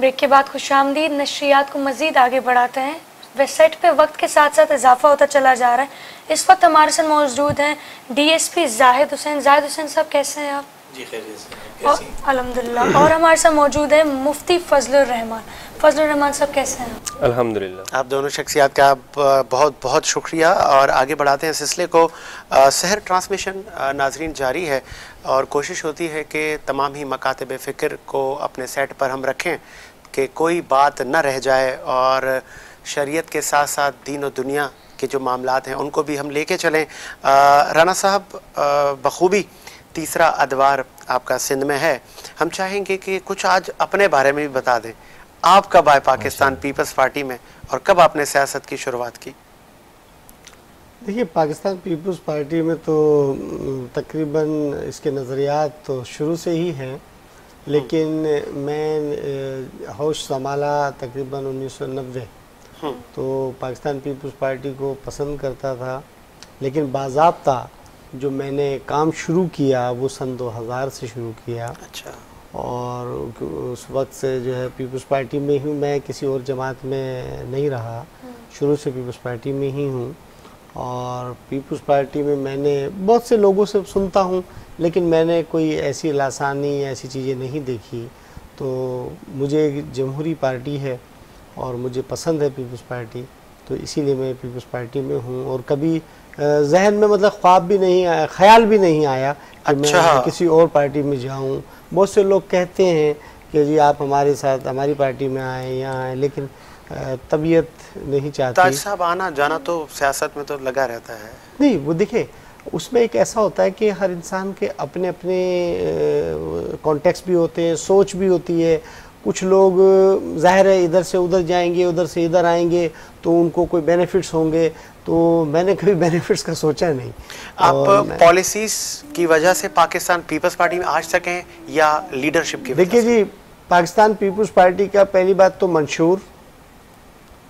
Break के बाद खुशामदीद। नशरियात को मज़ीद आगे बढ़ाते हैं। वेबसाइट पे वक्त के साथ साथ इजाफा होता चला जा रहा है। इस वक्त हमारे साथ मौजूद हैं DSP जाहिद हुसैन। जाहिद हुसैन साहब कैसे हैं आप? जी खैरियत से, कैसी हैं? अल्हम्दुलिल्लाह। और हमारे साथ मौजूद है मुफ्ती फजलुर रहमान। फजलुर रहमान साहब कैसे हैं? अल्हम्दुलिल्लाह। आप दोनों शख्सियात का बहुत बहुत शुक्रिया। और आगे बढ़ाते हैं सिलसिले को। सहर ट्रांसमिशन नाजरीन जारी है और कोशिश होती है कि तमाम ही मकातब फ़िक्र को अपने सेट पर हम रखें कि कोई बात न रह जाए और शरीयत के साथ साथ दीन और दुनिया के जो मामलात हैं उनको भी हम लेके चलें। राना साहब, बखूबी तीसरा अदवार आपका सिंध में है। हम चाहेंगे कि कुछ आज अपने बारे में भी बता दें। आप कब आए पाकिस्तान पीपल्स पार्टी में और कब आपने सियासत की शुरुआत की? देखिए, पाकिस्तान पीपल्स पार्टी में तो तकरीबन इसके नज़रियात तो शुरू से ही हैं, लेकिन मैं होश संभाला तकरीबन 1990। तो पाकिस्तान पीपल्स पार्टी को पसंद करता था, लेकिन बाज़ाब्ता जो मैंने काम शुरू किया वो सन 2000 से शुरू किया। अच्छा। और उस वक्त से जो है पीपल्स पार्टी में हूँ, मैं किसी और जमात में नहीं रहा, शुरू से पीपल्स पार्टी में ही हूँ। और पीपल्स पार्टी में मैंने बहुत से लोगों से सुनता हूँ, लेकिन मैंने कोई ऐसी लासानी ऐसी चीज़ें नहीं देखी। तो मुझे एक जमहूरी पार्टी है और मुझे पसंद है पीपल्स पार्टी, तो इसीलिए मैं पीपल्स पार्टी में हूँ। और कभी जहन में मतलब ख्वाब भी नहीं आया, ख्याल भी नहीं आया कि मैं किसी और पार्टी में जाऊँ। बहुत से लोग कहते हैं कि जी आप हमारे साथ हमारी पार्टी में आए, यहाँ आए, लेकिन तबीयत नहीं चाहती। ताज साहब, आना जाना तो सियासत में तो लगा रहता है। नहीं, वो देखिए उसमें एक ऐसा होता है कि हर इंसान के अपने अपने कॉन्टेक्स्ट भी होते हैं, सोच भी होती है। कुछ लोग ज़ाहिर है इधर से उधर जाएंगे, उधर से इधर आएंगे, तो उनको कोई बेनिफिट्स होंगे। तो मैंने कभी बेनिफिट्स का सोचा नहीं। आप पॉलिसीज़ की वजह से पाकिस्तान पीपल्स पार्टी में आज तक हैं या लीडरशिप की वजह से? देखिए जी, पाकिस्तान पीपल्स पार्टी का पहली बात तो मंशूर,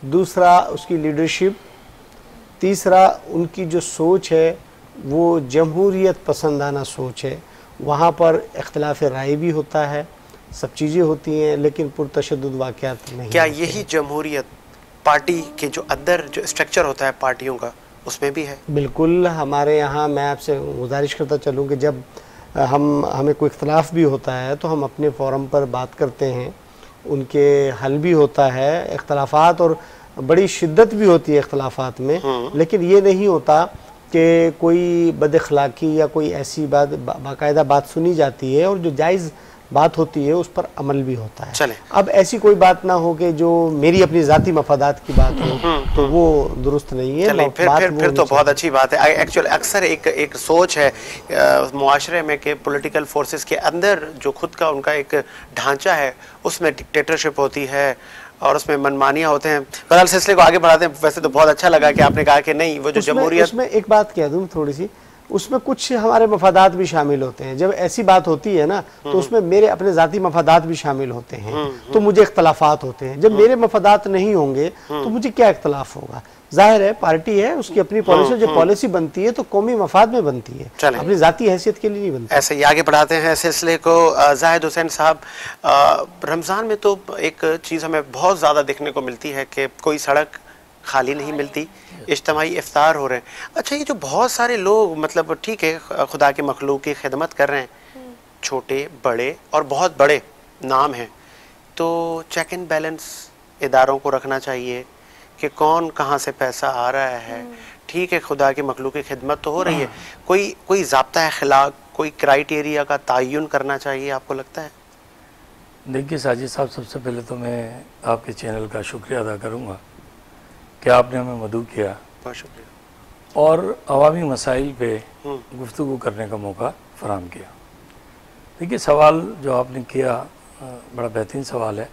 दूसरा उसकी लीडरशिप, तीसरा उनकी जो सोच है वो जमहूरियत पसंदाना सोच है। वहाँ पर इख्तिलाफ राय भी होता है, सब चीज़ें होती हैं, लेकिन पुरतशद्दुद वाक़यात नहीं। क्या यही जमहूरियत पार्टी के जो अंदर जो स्ट्रक्चर होता है पार्टियों का उसमें भी है? बिल्कुल। हमारे यहाँ मैं आपसे गुजारिश करता चलूँ कि जब हमें कोई इख्तिलाफ भी होता है तो हम अपने फोरम पर बात करते हैं, उनके हल भी होता है। इख्तिलाफात और बड़ी शिद्दत भी होती है इख्तिलाफात में, लेकिन ये नहीं होता कि कोई बदअखलाकी या कोई ऐसी बात बाकायदा बात सुनी जाती है और जो जायज़ बात होती है उस पर अमल भी होता है। चले। अब ऐसी कोई बात ना हो कि जो मेरी अपनी ज़ाती मफादात की बात हो, तो वो दुरुस्त नहीं है। चले, फिर तो बहुत अच्छी बात है। एक्चुअली अक्सर एक सोच है मुआशरे में कि पॉलिटिकल फोर्सेस के अंदर जो खुद का उनका एक ढांचा है उसमें डिक्टेटरशिप होती है और उसमें मनमानियाँ होते हैं। बहरहाल सिलसिले को आगे बढ़ाते हैं। वैसे तो बहुत अच्छा लगा कि आपने कहा कि नहीं, वो जो जमहूरियत, उसमें एक बात कह दूँ थोड़ी सी, उसमें कुछ हमारे मफादात भी शामिल होते हैं। जब ऐसी बात होती है ना, तो उसमें मेरे अपने ज़ाती मफादात भी शामिल होते हैं, तो मुझे इख्तलाफात होते हैं। जब मेरे मफादात नहीं होंगे तो मुझे क्या इख्तलाफ होगा? जाहिर है पार्टी है, उसकी अपनी पॉलिसी, जब पॉलिसी बनती है तो कौमी मफाद में बनती है, अपनी ज़ाती हैसियत के लिए नहीं बनती। ऐसे ही आगे बढ़ाते हैं सिलसिले को। जाहिद हुसैन साहब, रमज़ान में तो एक चीज़ हमें बहुत ज़्यादा देखने को मिलती है कि कोई सड़क खाली नहीं मिलती, इज्तिमाई इफ्तार हो रहे हैं। अच्छा, ये जो बहुत सारे लोग, मतलब ठीक है खुदा के मखलूक की खिदमत कर रहे हैं, छोटे बड़े और बहुत बड़े नाम हैं, तो चेक एंड बैलेंस इदारों को रखना चाहिए कि कौन कहाँ से पैसा आ रहा है। ठीक है, खुदा के मखलूक की खिदमत तो हो रही है, कोई ज़ाब्ता अखलाक, कोई क्राइटेरिया का तयन करना चाहिए, आपको लगता है? देखिए साजिद साहब, सबसे पहले तो मैं आपके चैनल का शुक्रिया अदा करूँगा कि आपने हमें मदऊ किया, बहुत शुक्रिया, और अवामी मसाइल पे गुफ्तगू करने का मौका फराहम किया। देखिए, सवाल जो आपने किया बड़ा बेहतरीन सवाल है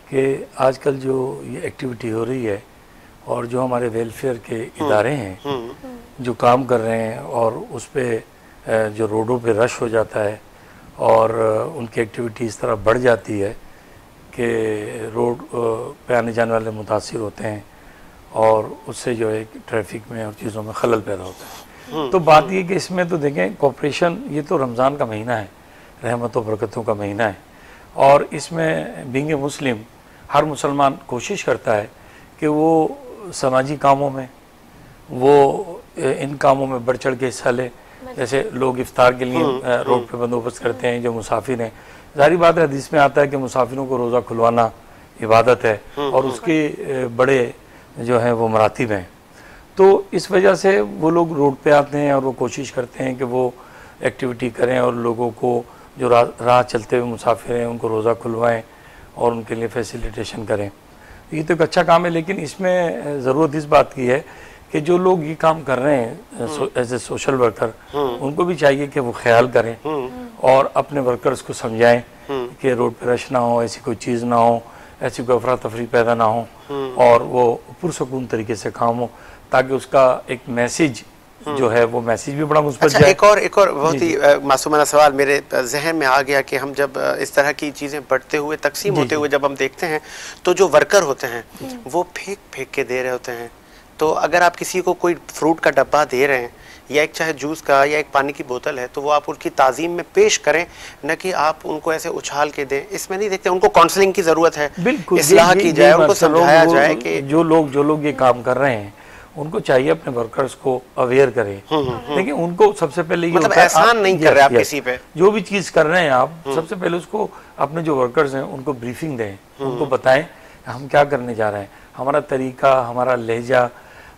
कि आजकल जो ये एक्टिविटी हो रही है और जो हमारे वेलफेयर के इदारे हैं जो काम कर रहे हैं, और उस पर जो रोडों पे रश हो जाता है और उनकी एक्टिविटी इस तरह बढ़ जाती है कि रोड पे आने जाने वाले मुतासिर होते हैं और उससे जो है ट्रैफिक में और चीज़ों में खलल पैदा होता है। तो बात ये कि इसमें तो देखें, कॉपरेशन, ये तो रमज़ान का महीना है, रहमत और बरकतों का महीना है, और इसमें बीइंग ए मुस्लिम हर मुसलमान कोशिश करता है कि वो समाजी कामों में, वो इन कामों में बढ़ चढ़ के हिस्सा ले। जैसे लोग इफ्तार के लिए रोड पे बंदोबस्त करते हैं, जो मुसाफिर हैं, जाहिर बात है हदीस में आता है कि मुसाफिरों को रोज़ा खुलवाना इबादत है और उसके बड़े जो हैं वो मरातिब हैं। तो इस वजह से वो लोग रोड पे आते हैं और वो कोशिश करते हैं कि वो एक्टिविटी करें और लोगों को जो राह चलते हुए मुसाफिर हैं उनको रोज़ा खुलवाएं और उनके लिए फैसिलिटेशन करें। ये तो एक अच्छा काम है, लेकिन इसमें ज़रूरत इस बात की है कि जो लोग ये काम कर रहे हैं एज ए सोशल वर्कर, उनको भी चाहिए कि वो ख्याल करें और अपने वर्कर्स को समझाएं कि रोड पे रश ना हो, ऐसी कोई चीज़ ना हो, ऐसी कोई अफरा तफरी पैदा ना हो और वो पुरसकून तरीके से काम हो, ताकि उसका एक मैसेज जो है वो मैसेज भी बड़ा मुस्बत जाए। एक और बहुत ही मासूमाना सवाल मेरे जहन में आ गया कि हम जब इस तरह की चीज़ें बढ़ते हुए तकसीम होते हुए जब हम देखते हैं तो जो वर्कर होते हैं वो फेंक के दे रहे होते हैं। तो अगर आप किसी को कोई फ्रूट का डब्बा दे रहे हैं या एक चाहे जूस का या एक पानी की बोतल है, तो वो आप उनकी ताज़ीम में पेश करें, न कि आप उनको ऐसे उछाल के दें। इसमें नहीं देखते, उनको काउंसलिंग की ज़रूरत है, बिल्कुल इस्लाह की जाए, उनको समझाया जाए कि जो लोग ये काम कर रहे हैं उनको चाहिए अपने वर्कर्स को अवेयर करें। देखिए उनको सबसे पहले ये मतलब एहसान नहीं कर रहे आप किसी पे, जो भी चीज़ कर रहे हैं आप सबसे पहले उसको अपने जो वर्कर्स हैं उनको ब्रीफिंग दें, उनको बताएं हम क्या करने जा रहे हैं, हमारा तरीका, हमारा लहजा,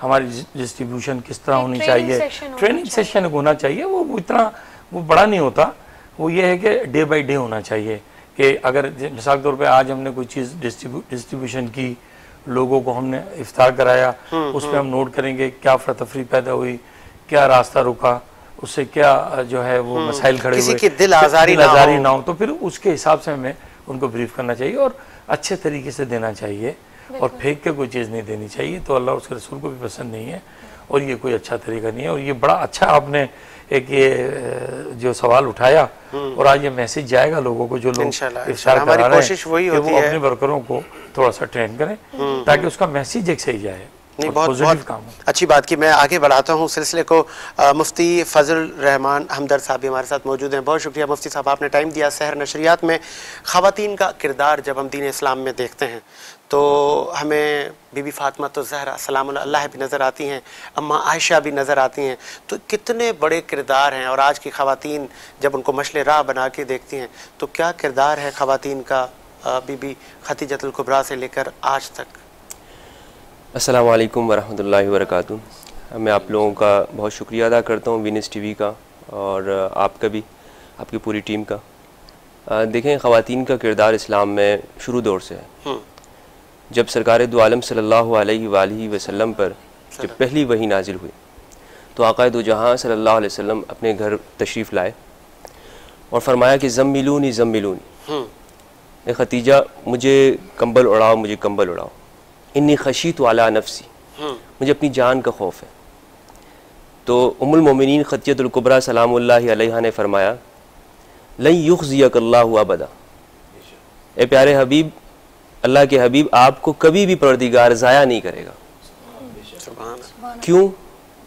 हमारी डिस्ट्रीब्यूशन किस तरह होनी चाहिए। ट्रेनिंग सेशन होना चाहिए। वो इतना वो बड़ा नहीं होता, वो ये है कि डे बाय डे होना चाहिए कि अगर मिसाल के तौर पे आज हमने कोई चीज़ डिस्ट्रीब्यूशन की, लोगों को हमने इफ्तार कराया, उस पर हम नोट करेंगे क्या अफरा तफरी पैदा हुई, क्या रास्ता रुका, उससे क्या जो है वो मसाइल खड़े हुए, किसी की दिल आज़ारी ना हो, तो फिर उसके हिसाब से हमें उनको ब्रीफ करना चाहिए और अच्छे तरीके से देना चाहिए और फेंक के कोई चीज़ नहीं देनी चाहिए। तो अल्लाह उसके रसूल को भी पसंद नहीं है और ये कोई अच्छा तरीका नहीं है। और ये बड़ा अच्छा आपने एक ये जो सवाल उठाया और आज ये मैसेज जाएगा लोगों को, जो लोग इफ्तार करा रहे हैं, कि वो अपने वर्करों को थोड़ा सा ट्रेन करें ताकि उसका मैसेज एक सही जाए। नहीं, बहुत काम अच्छी बात की। मैं आगे बढ़ाता हूँ सिलसिले को। मुफ्ती फजल रहमान हमदर्द साहब भी हमारे साथ मौजूद हैं। बहुत शुक्रिया मुफ्ती साहब, आपने टाइम दिया। सहर नशरियात में ख़वातीन का किरदार जब हम दीन इस्लाम में देखते हैं तो हमें बीबी फातिमा तो ज़हरा सलामुल्लाह अलैहा भी नज़र आती हैं, अम्मा आयशा भी नज़र आती हैं। तो कितने बड़े किरदार हैं। और आज की ख़वातीन जब उनको मशले राह बना के देखती हैं तो क्या किरदार है ख़वातीन का बीबी खदीजतुल कुबरा से लेकर आज तक। अस्सलामु अलैकुम वरहमतुल्लाहि वबरकातुहू। मैं आप लोगों का बहुत शुक्रिया अदा करता हूँ, विनिस टीवी का और आपका भी, आपकी पूरी टीम का। देखें, ख़वातीन का किरदार इस्लाम में शुरू दौर से है। जब सरकार दो आलम सल्लल्लाहु अलैहि वसल्लम पर जब पहली वही नाजिल हुई तो आक़ाए दो जहां सल्लल्लाहु अलैहि वसल्लम अपने घर तशरीफ़ लाए और फरमाया कि ज़म्मिलूनी ज़म्मिलूनी, ए खतीजा मुझे कंबल उड़ाओ, मुझे कंबल उड़ाओ, इन्नी खशीत अला नफ्सी, मुझे अपनी जान का खौफ है। तो उम्मुल मोमिनीन खदीजतुल कुबरा सलामुल्लाहि अलैहा ने फरमाया लन युख़ज़ियकल्लाहु अबदा, ए प्यारे हबीब, अल्लाह के हबीब आपको कभी भी परवरदिगार ज़ाया नहीं करेगा। क्यों?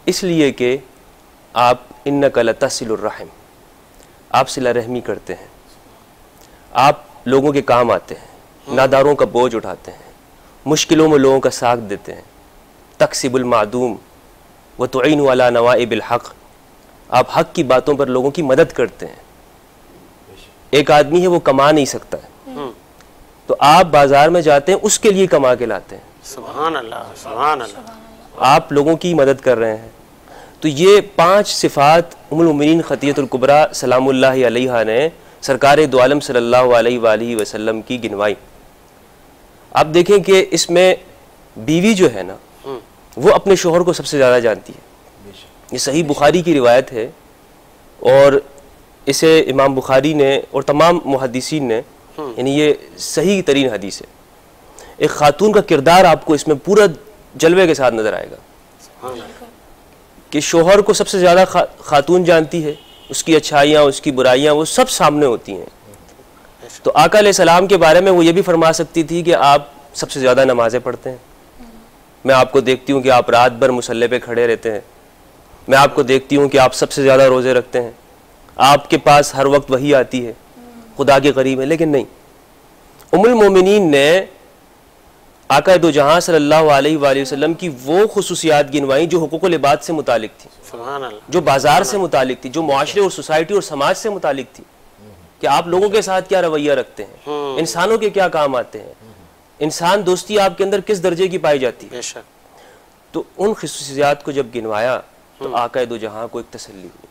इसलिए कि आप इन्नका लतसिलुर रहम, आप सिला रहमी करते हैं, आप लोगों के काम आते हैं, नादारों का बोझ उठाते हैं, मुश्किलों में लोगों का साथ देते हैं, तक्सिबुल मादूम व तुईनु अला नवाइबिल हक़, आप हक़ की बातों पर लोगों की मदद करते हैं। एक आदमी है वो कमा नहीं सकता है तो आप बाजार में जाते हैं, उसके लिए कमा के लाते हैं। सुभान अल्लाह, सुभान अल्लाह। आप लोगों की मदद कर रहे हैं। तो ये 5 सिफ़ात उम्मुल मोमिनीन खदीजतुल कुबरा सलामुल्लाहि अलैहा ने सरकार दो आलम सल्लल्लाहु अलैहि वसल्लम की गिनवाई। आप देखें कि इसमें बीवी जो है ना वो अपने शोहर को सबसे ज़्यादा जानती है। ये सही बुखारी की रिवायत है और इसे इमाम बुखारी ने और तमाम मुहद्दिसीन ने, यानी ये सही तरीन हदीस है। एक खातून का किरदार आपको इसमें पूरा जलवे के साथ नज़र आएगा कि शोहर को सबसे ज़्यादा खातून जानती है, उसकी अच्छाइयाँ उसकी बुराइयाँ वो सब सामने होती हैं। तो आका अलैहिस्सलाम के बारे में वो ये भी फरमा सकती थी कि आप सबसे ज़्यादा नमाज़ें पढ़ते हैं, मैं आपको देखती हूँ कि आप रात भर मुसल्ले पे खड़े रहते हैं, मैं आपको देखती हूँ कि आप सबसे ज़्यादा रोज़े रखते हैं, आपके पास हर वक्त वही आती है, खुदा के करीब है। लेकिन नहीं, उम्मुल मोमिनीन ने आका दो जहां सल्लल्लाहु अलैहि वसल्लम की वो खुसूसियात गिनवाई जो हुकूकुल इबाद से मुतालिक थी, सुभान अल्लाह, जो बाजार से मुतालिक थी, जो मुआशरे और सोसाइटी और समाज से मुतालिक थी, कि आप लोगों के साथ क्या रवैया रखते हैं, इंसानों के क्या काम आते हैं, इंसान दोस्ती आपके अंदर किस दर्जे की पाई जाती है। बेशक। तो उन खुसूसियात को जब गिनवाया तो आका दो जहां को एक तसल्ली हुई,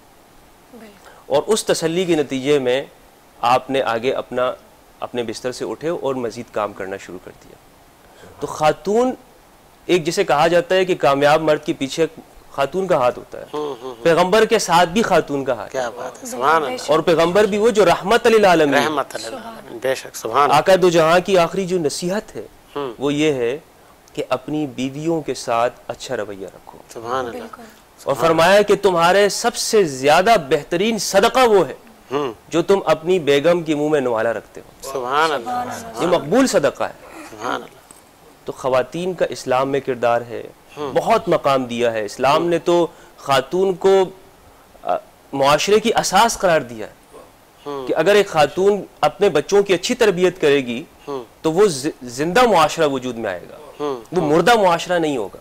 और उस तसल्ली के नतीजे में आपने आगे अपने बिस्तर से उठे और मजीद काम करना शुरू कर दिया। तो खातून, एक जिसे कहा जाता है कि कामयाब मर्द के पीछे खातून का हाथ होता है, पैगंबर के साथ भी खातून का हाथ, क्या बात है, सुभान अल्लाह। और पैगंबर भी वो जो रहमत लिल आलमीन, रहमत लिल आलमीन, बेशक, सुभान आका दो जहां की आखिरी जो नसीहत है वो ये है कि अपनी बीवियों के साथ अच्छा रवैया रखो, सुभान अल्लाह। और फरमाया कि तुम्हारे सबसे ज्यादा बेहतरीन सदका वो है जो तुम अपनी बेगम के मुंह में नवाला रखते हो, सुभान अल्लाह, ये मकबूल सदका है। सुभान अल्लाह। तो ख़वातीन का इस्लाम में किरदार है, बहुत मकाम दिया है इस्लाम ने, तो खातून को मुआशरे की असास करार दिया है कि अगर एक खातून अपने बच्चों की अच्छी तरबियत करेगी तो वो जिंदा मुआशरा वजूद में आएगा, वो मुर्दा मुआशरा नहीं होगा,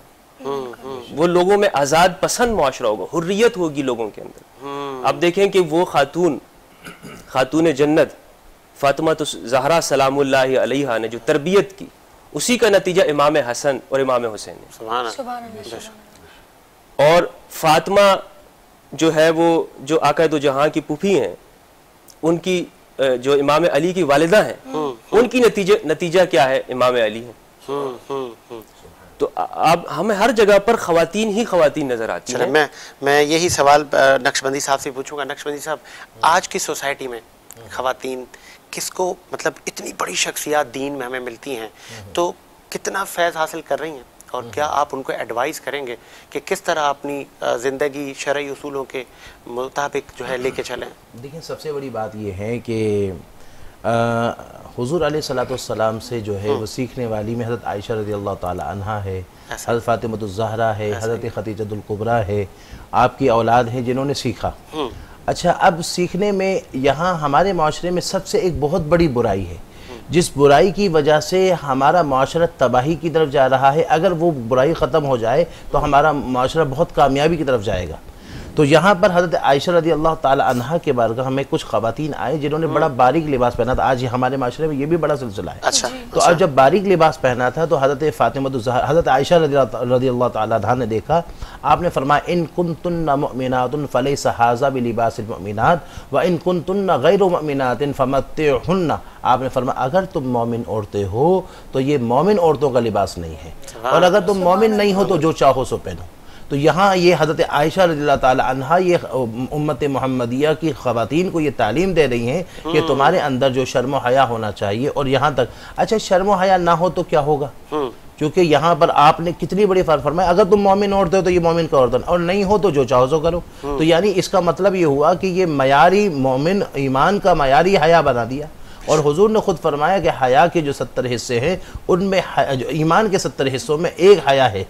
वो लोगों में आज़ाद पसंद मुआशरा होगा, हुर्रियत होगी लोगों के अंदर। अब देखें कि वो खातून जन्नत फातिमा ज़हरा सलामुल्लाहि अलैहा ने जो तरबियत की, उसी का नतीजा इमाम हसन और इमाम हुसैन है। सुभान अल्लाह। और फातिमा जो है वो जो आका दो जहां की पुफी हैं, उनकी जो इमाम अली की वालिदा हैं, उनकी नतीजा क्या है, इमाम अली हैं। तो अब हमें हर जगह पर खवातीन ही खवातीन नजर आती हैं। मैं यही सवाल नक्शबंदी साहब से पूछूंगा। नक्शबंदी साहब, आज की सोसाइटी में खवातीन किसको, मतलब इतनी बड़ी शख्सियत दीन में हमें मिलती हैं, तो कितना फैज़ हासिल कर रही हैं, और क्या आप उनको एडवाइस करेंगे कि किस तरह अपनी ज़िंदगी शरई उसूलों के मुताबिक जो है लेके चलें? देखिए, सबसे बड़ी बात यह है कि हुज़ूर अलैहिस्सलाम से जो है वो सीखने वाली में हज़रत आयशा रज़ियल्लाहु ताला अन्हा है, हज़रत फ़ातिमतुज़ ज़हरा है, हज़रत खदीजतुल कुबरा है, आपकी औलाद है जिन्होंने सीखा। अच्छा, अब सीखने में यहाँ हमारे माशरे में सबसे एक बहुत बड़ी बुराई है, जिस बुराई की वजह से हमारा माशरा तबाही की तरफ जा रहा है। अगर वो बुराई ख़त्म हो जाए तो हमारा माशरा बहुत कामयाबी की तरफ जाएगा। तो यहाँ पर हज़रत आयशा रज़ियल्लाहु ताला अन्हा के बारगाह हमें कुछ ख़वातीन आए जिन्होंने बड़ा बारीक लिबास पहना था। आज हमारे माशरे में ये भी बड़ा सिलसिला है। अच्छा, तो अब जब बारीक लिबास पहना था तो हज़रत फ़ातिमतुज़ ज़हरा, हज़रत आयशा रज़ियल्लाहु ताला अन्हा ने देखा, आपने फरमाया इन कुन्तुन्ना मुअमिनातुन फलैसा हाज़ा बिलिबासिल मुअमिनात व इन कुन्तुन्ना गैरु मुअमिनातिन फमत्तिउहुन्ना। आपने फरमाया अगर तुम मोमिन औरतें हो तो ये मोमिन औरतों का लिबास नहीं है, और अगर तुम मोमिन नहीं हो तो जो चाहो सो पहनो। तो यहाँ ये हज़रत आयशा रज़ियल्लाहु ताला अन्हा ये उम्मत मुहम्मदिया की ख़वातीन को ये तालीम दे रही हैं कि तुम्हारे अंदर जो शर्म हया होना चाहिए। और यहाँ तक, अच्छा शर्म हया ना हो तो क्या होगा, क्योंकि यहाँ पर आपने कितनी बड़ी फरमाया, अगर तुम मोमिन औरत हो तो ये मोमिन का औरत, और नहीं हो तो जो चाहो सो करो। तो यानी इसका मतलब ये हुआ कि ये मयारी मोमिन ईमान का मयारी हया बना दिया। और हुजूर ने खुद फरमाया कि हया के जो 70 हिस्से हैं उनमें ईमान के 70 हिस्सों में एक हया है।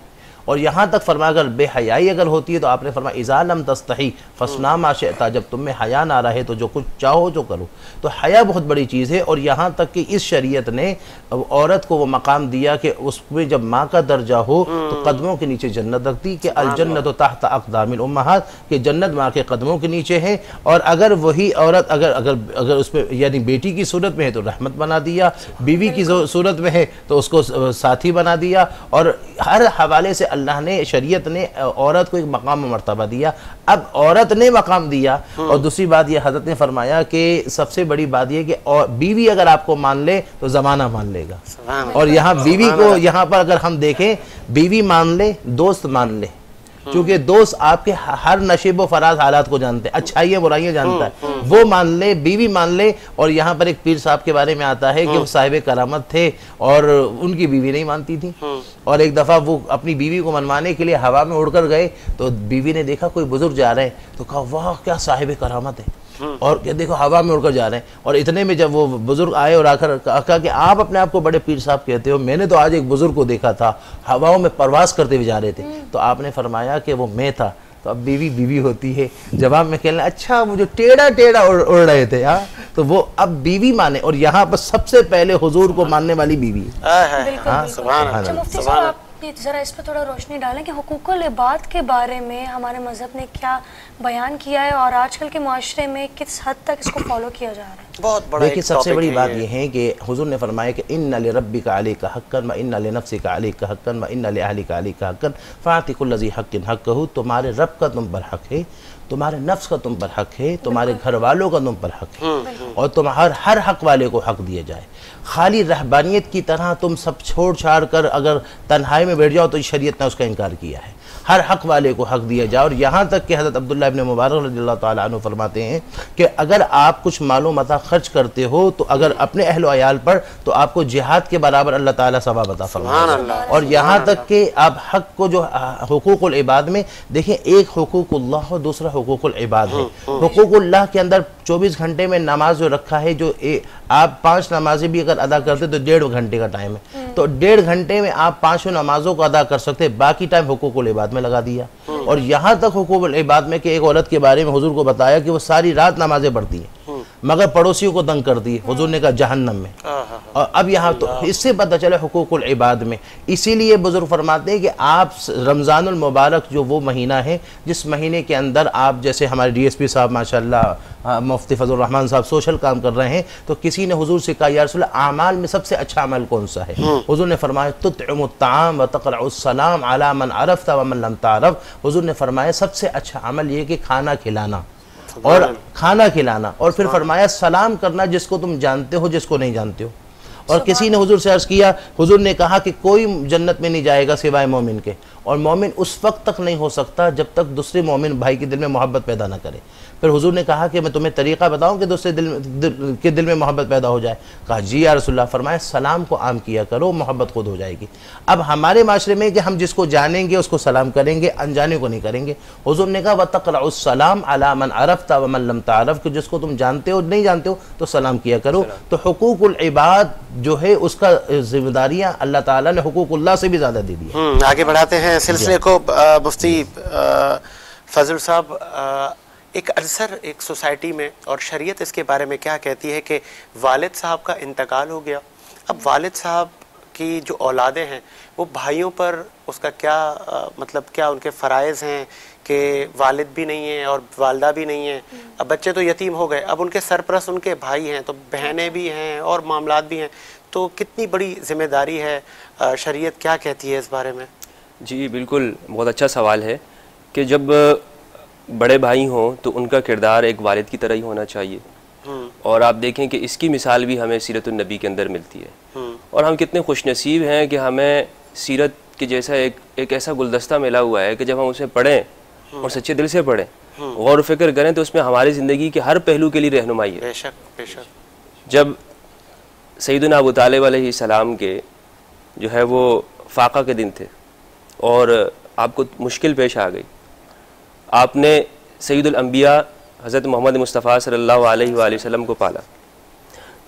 और यहाँ तक फरमाया अगर बेहयाई अगर होती है तो आपने फरमाया इज़ा लम तस्तही फस्ना मा शिअता, जब तुम में हया ना रहे तो जो कुछ चाहो जो करो। तो हया बहुत बड़ी चीज़ है। और यहाँ तक कि इस शरीयत ने औरत को वो मकाम दिया कि उसमें जब माँ का दर्जा हो तो कदमों के नीचे जन्नत रखती, कि अल जन्नत तहत अक़दामिल उम्महात, कि जन्नत माँ के कदमों के नीचे है। और अगर वही औरत अगर उसमें यानी बेटी की सूरत में है तो रहमत बना दिया, बीवी की सूरत में है तो उसको साथी बना दिया। और हर हवाले से अल्लाह ने, शरीयत ने औरत को एक मकाम मर्तबा दिया। अब औरत ने मकाम दिया। और दूसरी बात ये हज़रत ने फरमाया कि सबसे बड़ी बात ये कि बीवी अगर आपको मान ले तो ज़माना मान लेगा। और यहाँ बीवी को, यहाँ पर अगर हम देखें, बीवी मान ले, दोस्त मान ले, क्योंकि दोस्त आपके हर नशीब व फराज हालात को जानते हैं, अच्छाइयाँ बुराइयाँ जानता है, वो मान ले, बीवी मान ले। और यहाँ पर एक पीर साहब के बारे में आता है कि वो साहिब करामत थे और उनकी बीवी नहीं मानती थी। और एक दफ़ा वो अपनी बीवी को मनवाने के लिए हवा में उड़कर गए तो बीवी ने देखा कोई बुजुर्ग जा रहे हैं तो कहा वाह क्या साहिब करामत है, और क्या देखो हवा में उड़कर जा रहे हैं। और इतने में जब वो बुजुर्ग आए और आकर कहा कि आप अपने आप को बड़े पीर साहब कहते हो, मैंने तो आज एक बुजुर्ग को देखा था हवाओं में परवास करते हुए जा रहे थे। तो आपने फरमाया कि वो मैं था। तो अब बीवी बीवी होती है। जवाब में कहना अच्छा वो जो टेढ़ा टेढ़ा उड़ रहे थे, हाँ तो वो अब बीवी माने, और यहाँ पर सबसे पहले हुजूर को मानने वाली बीवी है। बिल्कुल, बिल्कुल। सुभान अच्छा अल्लाह, मुफ्ती सुभान साहब, आप ये जरा इस पर थोड़ा रोशनी डालें कि हुकूकुल इबाद के बारे में हमारे मजहब ने क्या बयान किया है और आजकल के माशरे में किस हद तक इसको फॉलो किया जा रहा है। बहुत बड़ा देखिए, एक सबसे topic बड़ी है बात ये। यह है कि हुजूर ने फरमाया कि इन्ना लिरब्बिका अलैका हक्कन व इन्ना लिनफ्सिका अलैका हक्कन व इन्ना लिअहलिका अलैका हक्कन फ़ाति कुल्लि ज़ी हक्किन हक्कहू। तुम्हारे रब का तुम पर हक है, तुम्हारे नफ्स का तुम पर हक है, तुम्हारे घर वालों का तुम पर हक है, और तुम हर हक वाले को हक दिया जाए। खाली रहबानियत की तरह तुम सब छोड़ छाड़ कर अगर तन्हाई में बैठ जाओ तो शरीयत ने उसका इनकार किया है। हर हक वाले को हक दिया जाए। और यहाँ तक कि हज़रत अब्दुल्लाह इब्न मुबारक रज़ियल्लाहु ताला अन्हु फरमाते हैं कि अगर आप कुछ मालो मता खर्च करते हो तो अगर अपने अहल व अयाल पर, तो आपको जिहाद के बराबर अल्लाह ताला सवाब अता फरमाएगा। और यहाँ तक कि आप हक को जो हुकूकुल इबाद में देखिए, एक हुकूकुल्लाह और दूसरा हुकूकुल इबाद है। हुकूकुल्लाह के अंदर 24 घंटे में नमाज जो रखा है, जो आप 5 नमाजें भी अगर अदा करते तो 1.5 घंटे का टाइम है, तो 1.5 घंटे में आप 5 नमाजों को अदा कर सकते, बाकी टाइम हुकूकुल इबाद में लगा दिया। और यहाँ तक हुकूकुल इबाद में कि एक औरत के बारे में हुजूर को बताया कि वो सारी रात नमाजें पढ़ती है मगर पड़ोसियों को तंग करती है, हुजूर ने कहा जहन्नम में। और अब यहाँ तो इससे पता चला हुकूकुल इबाद में। इसीलिए बुजुर्ग फरमाते हैं कि आप रमज़ानुल मुबारक जो वो महीना है जिस महीने के अंदर आप, जैसे हमारे DSP साहब माशाल्लाह मुफ्ती फजल रहमान साहब सोशल काम कर रहे हैं, तो किसी ने हुजूर से कहा या रसूल अल्लाह, आमाल में सबसे अच्छा अमल कौन सा है? हुजूर ने फरमाया तुतइमुत ताम व तक़रउस सलाम अला मन अरफ़्ता व मन लम तारफ़। हुजूर ने फरमाया सबसे अच्छा अमल ये कि खाना खिलाना, और खाना खिलाना, और फिर फरमाया सलाम करना जिसको तुम जानते हो जिसको नहीं जानते हो। और किसी ने हुजूर से अर्ज़ किया, हुजूर ने कहा कि कोई जन्नत में नहीं जाएगा सिवाय मोमिन के, और मोमिन उस वक्त तक नहीं हो सकता जब तक दूसरे मोमिन भाई के दिल में मोहब्बत पैदा ना करे। फिर हुजूर ने कहा कि मैं तुम्हें तरीक़ा बताऊं कि दूसरे दिल में मोहब्बत पैदा हो जाए। कहा जी या रसूलल्लाह। फरमाया सलाम को आम किया करो, मोहब्बत खुद हो जाएगी। अब हमारे माशरे में कि हम जिसको जानेंगे उसको सलाम करेंगे, अनजाने को नहीं करेंगे। हुजूर ने कहा वतक़रउस सलाम अला मन अरफ़्ता व मन लम तारफ़, कि जिसको तुम जानते हो नहीं जानते हो तो सलाम किया करो। तो हुकूकुल इबाद जो है उसका जिम्मेदारियाँ अल्लाह ताला ने हुकूकुल्लाह से भी ज़्यादा दे दी है। आगे बढ़ाते हैं सिलसिले को। मुफ्ती फजल साहब, एक अल्सर एक सोसाइटी में, और शरीयत इसके बारे में क्या कहती है कि वालिद साहब का इंतकाल हो गया, अब वालिद साहब की जो औलादें हैं वो भाइयों पर उसका क्या मतलब क्या उनके फ़राइज़ हैं कि वालिद भी नहीं है और वालदा भी नहीं है, अब बच्चे तो यतीम हो गए, अब उनके सरपरस्त उनके भाई हैं, तो बहनें भी हैं और मामलात भी हैं, तो कितनी बड़ी जिम्मेदारी है, शरीयत क्या कहती है इस बारे में? जी बिल्कुल, बहुत अच्छा सवाल है कि जब बड़े भाई हों तो उनका किरदार एक वालिद की तरह ही होना चाहिए। और आप देखें कि इसकी मिसाल भी हमें सीरतुन नबी के अंदर मिलती है। और हम कितने खुशनसीब हैं कि हमें सीरत के जैसा एक ऐसा गुलदस्ता मिला हुआ है कि जब हम उसे पढ़ें और सच्चे दिल से पढ़ें, गौर फिक्र करें, तो उसमें हमारी ज़िंदगी के हर पहलू के लिए रहनुमाई है। बेशक बेशक। जब सैयदना अबू तालिब अलैहिस्सलाम के जो है वो फाका के दिन थे और आपको मुश्किल पेश आ गई, आपने सैयदुल अंबिया हज़रत मोहम्मद मुस्तफ़ा सल्लल्लाहु अलैहि वसल्लम को पाला,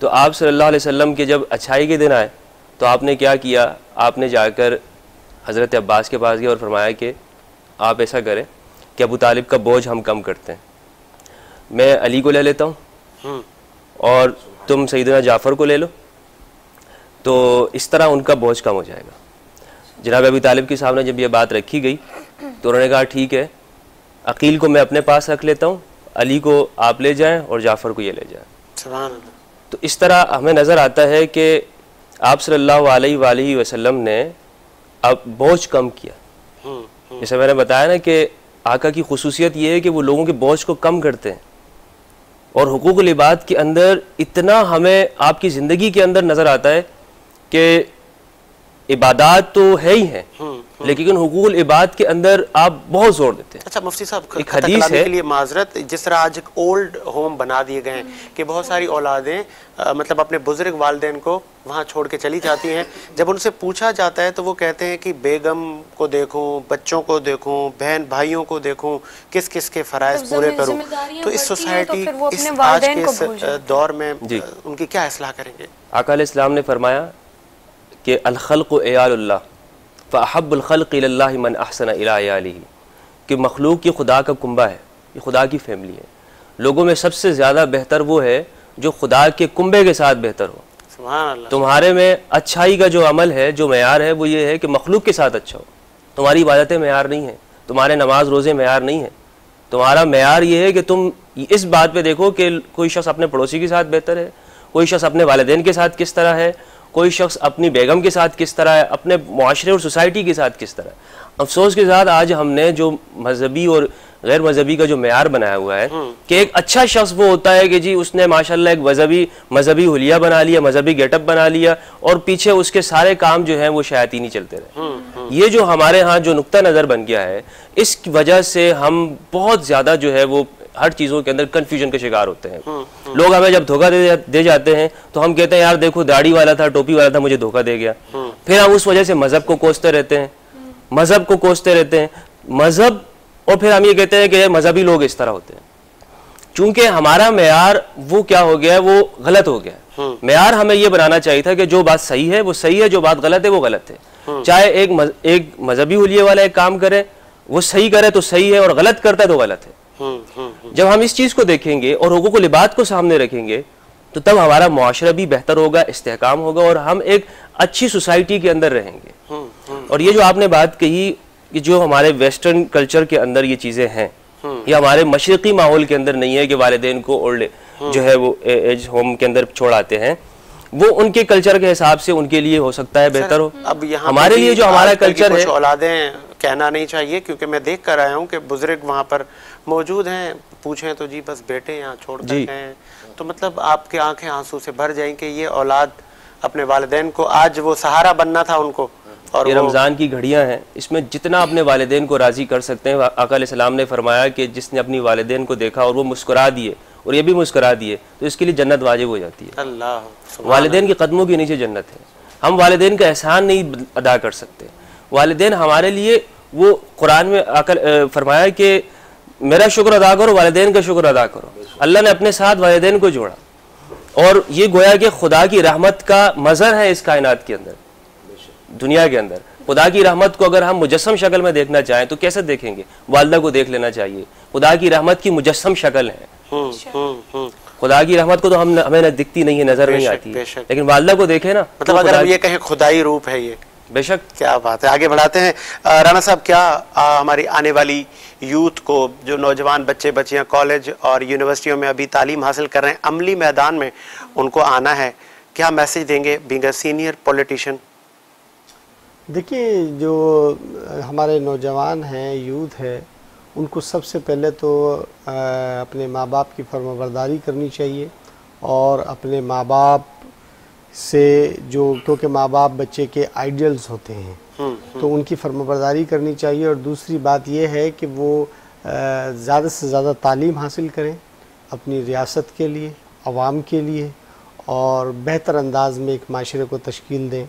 तो आप सल्लल्लाहु अलैहि वसल्लम के जब अच्छाई के दिन आए तो आपने क्या किया, आपने जाकर हज़रत अब्बास के पास गए और फरमाया कि आप ऐसा करें कि अबू तालिब का बोझ हम कम करते हैं, मैं अली को ले लेता हूँ और तुम सैयदना जाफ़र को ले लो, तो इस तरह उनका बोझ कम हो जाएगा। जनाब अबू तालिब के सामने जब ये बात रखी गई तो उन्होंने कहा ठीक है, अकील को मैं अपने पास रख लेता हूँ, अली को आप ले जाएं और जाफ़र को ये ले जाएं। सुभान अल्लाह। तो इस तरह हमें नज़र आता है कि आप सल्लल्लाहु अलैहि वसल्लम ने अब बोझ कम किया। जैसे मैंने बताया ना कि आका की खुसूसियत ये है कि वो लोगों के बोझ को कम करते हैं, और हुकूकुल इबाद के अंदर इतना हमें आपकी ज़िंदगी के अंदर नज़र आता है कि इबादात तो है ही हैं, लेकिन हुकूकुल इबाद के अंदर आप बहुत जोर देते हैं। अच्छा मुफ्ती साहब, एक हदीस है के लिए माजरत, जिस तरह आज एक ओल्ड होम बना दिए गए हैं कि बहुत सारी औलादें मतलब अपने बुजुर्ग वालिदैन को वहाँ छोड़ के चली जाती हैं, जब उनसे पूछा जाता है तो वो कहते हैं कि बेगम को देखूं, बच्चों को देखूं, बहन भाइयों को देखूं, किस किस के फ़राइज़ पूरे करूं। तो इस सोसाइटी इस आज के इस दौर में उनकी क्या इस्लाह करेंगे? आका अलैहिस्सलाम ने फरमाया कि अल खल्क़ु इयालुल्लाह फ़अहब्बुल खल्क़ि इलल्लाहि मन अहसन इला इयालिही, कि मखलूक ये खुदा का कुंबा है, ये खुदा की फैमिली है, लोगों में सबसे ज़्यादा बेहतर वो है जो खुदा के कुंबे के साथ बेहतर हो। सुभान अल्लाह। तुम्हारे में अच्छाई का जो अमल है, जो मेयार है, वो ये है कि मखलूक के साथ अच्छा हो। तुम्हारी इबादतें मेयार नहीं है, तुम्हारे नमाज रोज़े मेयार नहीं है, तुम्हारा मेयार ये है कि तुम इस बात पे देखो कि कोई शख्स अपने पड़ोसी के साथ बेहतर है, कोई शख्स अपने वालिदैन के साथ किस तरह है, कोई शख्स अपनी बेगम के साथ किस तरह है, अपने मुआशरे और सोसाइटी के साथ किस तरह। अफसोस के साथ आज हमने जो मजहबी और गैर मजहबी का जो मेयार बनाया हुआ है कि एक अच्छा शख्स वो होता है कि जी उसने माशाल्लाह एक मजहबी हुलिया बना लिया, मजहबी गेटअप बना लिया और पीछे उसके सारे काम जो हैं वो शयातीनी चलते रहे। ये जो हमारे यहाँ जो नुक्ता नज़र बन गया है, इस वजह से हम बहुत ज़्यादा जो है वो हर चीज़ों के अंदर कन्फ्यूजन का शिकार होते हैं। लोग हमें जब धोखा दे जाते हैं तो हम कहते हैं यार देखो दाढ़ी वाला था, टोपी वाला था, मुझे धोखा दे गया। फिर हम उस वजह से मजहब को कोसते रहते हैं, मजहब को कोसते रहते हैं, मजहब, और फिर हम ये कहते हैं कि मजहबी लोग इस तरह होते हैं। चूंकि हमारा मेयार वो क्या हो गया है, वो गलत हो गया है। मेयार हमें ये बनाना चाहिए था कि जो बात सही है वो सही है, जो बात गलत है वो गलत है। चाहे एक मजहबी हुलिये वाला एक काम करे, वो सही करे तो सही है और गलत करता है तो गलत है। जब हम इस चीज को देखेंगे और हुकूक उल इबाद को सामने रखेंगे तो तब हमारा मुआशरा भी बेहतर होगा, इस्तेहकाम होगा और हम एक अच्छी सोसाइटी के अंदर रहेंगे। और ये जो आपने बात कही कि जो हमारे वेस्टर्न कल्चर के अंदर ये चीज़ें हैं, ये हमारे मशरक़ी माहौल के अंदर नहीं है कि वालिदैन को ओल्ड जो है वो एज होम के अंदर छोड़ आते हैं, वो उनके कल्चर के हिसाब से उनके लिए हो सकता है बेहतर हो। अब यहाँ हमारे लिए जो हमारा कल्चर है, औलादें कहना नहीं चाहिए क्योंकि मैं देख कर आया हूँ कि बुजुर्ग वहाँ पर मौजूद हैं, पूछें तो जी बस बेटे यहाँ छोड़ कर गए हैं, तो मतलब आपके आंखें आंसू से भर जाएं कि ये औलाद अपने वालिदैन को, आज वो सहारा बनना था उनको। और ये रमज़ान की घड़ियां हैं, इसमें जितना अपने वालिदैन को राज़ी कर सकते हैं। आका अलैहिस्सलाम ने फरमाया कि जिसने अपनी वालिदैन को देखा और वो मुस्कुरा दिए और ये भी मुस्कुरा दिए तो इसके लिए जन्नत वाजिब हो जाती है। अल्लाह, वालिदैन के कदमों के नीचे जन्नत है। हम वालिदैन का एहसान नहीं अदा कर सकते। वालिदैन हमारे लिए, वो कुरान में आकर फरमाया कि मेरा शुक्र अदा करो, वालिदैन का शुक्र अदा करो। अल्लाह ने अपने साथ वालिदैन को जोड़ा और ये गोया कि खुदा की रहमत का मज़हर है इस कायनात के अंदर, दुनिया के अंदर। खुदा की रहमत को अगर हम मुजस्सम शक्ल में देखना चाहें तो कैसे देखेंगे? वालिदा को देख लेना चाहिए, खुदा की रहमत की मुजस्सम शक्ल है। खुदा की रहमत को तो हमें दिखती नहीं है, नजर नहीं आती है, लेकिन वालिदा को देखें ना, मतलब अगर हम ये कहें खुदाई रूप है ये। बेशक, क्या बात है। आगे बढ़ाते हैं। राना साहब, क्या हमारी आने वाली यूथ को, जो नौजवान बच्चे बच्चियां कॉलेज और यूनिवर्सिटियों में अभी तालीम हासिल कर रहे हैं, अमली मैदान में उनको आना है, क्या मैसेज देंगे बीइंग अ सीनियर पॉलिटिशियन? देखिए, जो हमारे नौजवान हैं, यूथ है, उनको सबसे पहले तो अपने माँ बाप की फर्माबरदारी करनी चाहिए और अपने माँ बाप से जो, क्योंकि माँ बाप बच्चे के आइडियल्स होते हैं, तो उनकी फर्माबरदारी करनी चाहिए। और दूसरी बात यह है कि वो ज़्यादा से ज़्यादा तालीम हासिल करें अपनी रियासत के लिए, अवाम के लिए, और बेहतर अंदाज में एक माशरे को तश्कील दें।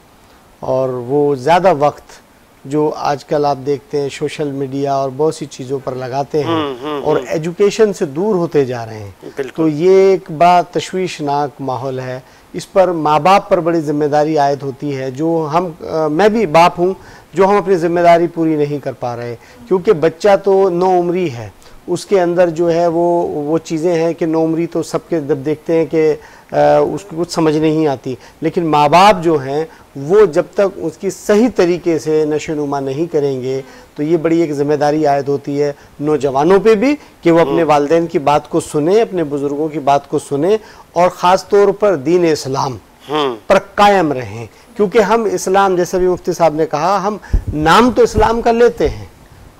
और वो ज़्यादा वक्त जो आजकल आप देखते हैं सोशल मीडिया और बहुत सी चीज़ों पर लगाते हैं और एजुकेशन से दूर होते जा रहे हैं, तो ये एक बड़ा तशवीशनाक माहौल है। इस पर माँ बाप पर बड़ी जिम्मेदारी आयद होती है, जो हम मैं भी बाप हूँ, जो हम अपनी जिम्मेदारी पूरी नहीं कर पा रहे, क्योंकि बच्चा तो नौ उम्री है, उसके अंदर जो है वो चीज़ें हैं कि नौ उम्री तो सबके जब देखते हैं कि उसको कुछ समझ नहीं आती, लेकिन माँ बाप जो हैं वो जब तक उसकी सही तरीके से नशोनुमा नहीं करेंगे तो ये बड़ी एक ज़िम्मेदारी आयद होती है नौजवानों पे भी कि वो अपने वालिदैन की बात को सुने, अपने बुज़ुर्गों की बात को सुने और ख़ास तौर पर दीन इस्लाम पर कायम रहें। क्योंकि हम इस्लाम, जैसे भी मुफ्ती साहब ने कहा, हम नाम तो इस्लाम का लेते हैं,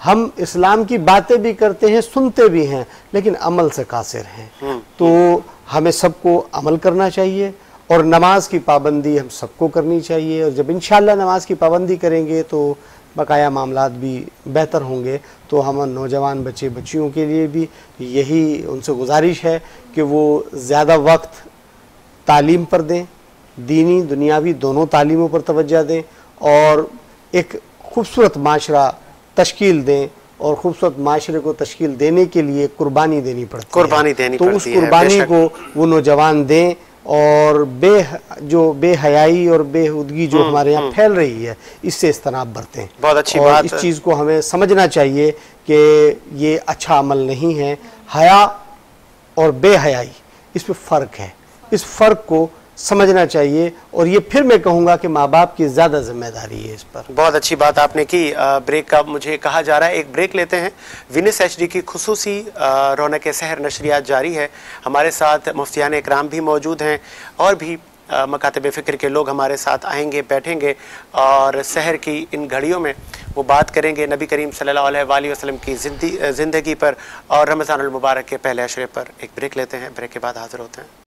हम इस्लाम की बातें भी करते हैं, सुनते भी हैं, लेकिन अमल से कासिर हैं। तो हमें सबको अमल करना चाहिए और नमाज की पाबंदी हम सबको करनी चाहिए। और जब इंशाअल्लाह नमाज की पाबंदी करेंगे तो बकाया मामलात भी बेहतर होंगे। तो हम नौजवान बच्चे बच्चियों के लिए भी यही उनसे गुजारिश है कि वो ज़्यादा वक्त तालीम पर दें, दीनी दुनियावी दोनों तालीमों पर तवज्जो दें और एक खूबसूरत माशरा तश्कील दें। और खूबसूरत माशरे को तश्कील देने के लिए कुर्बानी देनी पड़ती है, तो उस कुर्बानी को वो नौजवान दें। और जो बेहयाई और बेहुदगी जो हमारे यहाँ फैल रही है, इससे इज्तनाब बरतें। बहुत अच्छी और बात। इस चीज़ को हमें समझना चाहिए कि ये अच्छा अमल नहीं है। हया और बेहयाई, इस पर फ़र्क है। इस फ़र्क को समझना चाहिए। और ये फिर मैं कहूँगा कि माँ बाप की ज़्यादा जिम्मेदारी है इस पर। बहुत अच्छी बात आपने की। ब्रेक का मुझे कहा जा रहा है, एक ब्रेक लेते हैं। विनिस HD की खुसूसी रौनक सहर नशरियात जारी है। हमारे साथ मुफ्तियान इकराम भी मौजूद हैं और भी मकातब फ़िक्र के लोग हमारे साथ आएंगे, बैठेंगे और सहर की इन घड़ियों में वो बात करेंगे नबी करीम सल्लल्लाहु अलैहि वसल्लम की ज़िंदगी पर और रमज़ानुल मुबारक के पहले अशरे पर। एक ब्रेक लेते हैं, ब्रेक के बाद हाज़िर होते हैं।